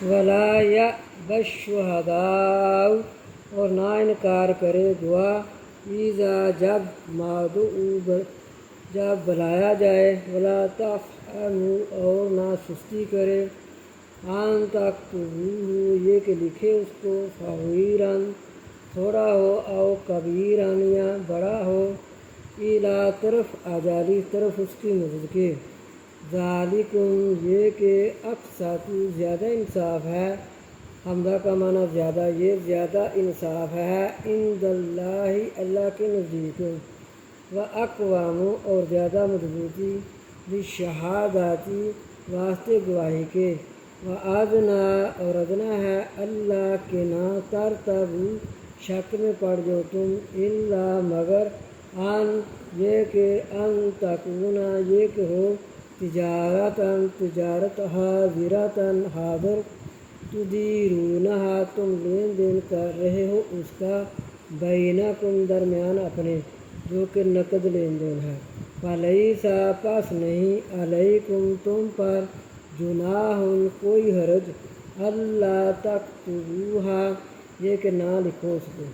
ولا یأبی الشہداء اور نہ انکار کرے گواہ اذا جب بلایا جائے ولا تفأنوا اور نہ سستی کرے ان تکتبوہ یہ کہ لکھے اس کو صغیراً تھوڑا ہو او کبیراً یا بڑا ہو الی طرف اجالی طرف اس کی مدد کے ذالکم یہ کہ اقسط زیادہ انصاف ہے حمدہ کا معنی زیادہ یہ زیادہ انصاف ہے عند اللہ اللہ کے نزدیک و اقوام اور زیادہ مضبوطی للشہاداتی واسطے گواہی کے و ادنا اور ادنا ہے اللہ کے نہ ترتبو شک میں پڑ جو تم الا مگر ان یہ کہ ان تکونا یہ کہ ہو تجارت حاضرتاً حاضر تدیرونہا تم لین دین کر رہے ہو اس کا بینکم درمیان اپنے جو کہ نقد لین دین ہے فلیس پس نہیں علیکم تم پر جناح کوئی حرج اللہ تکتبوہا یہ کہ نہ لکھو اس کو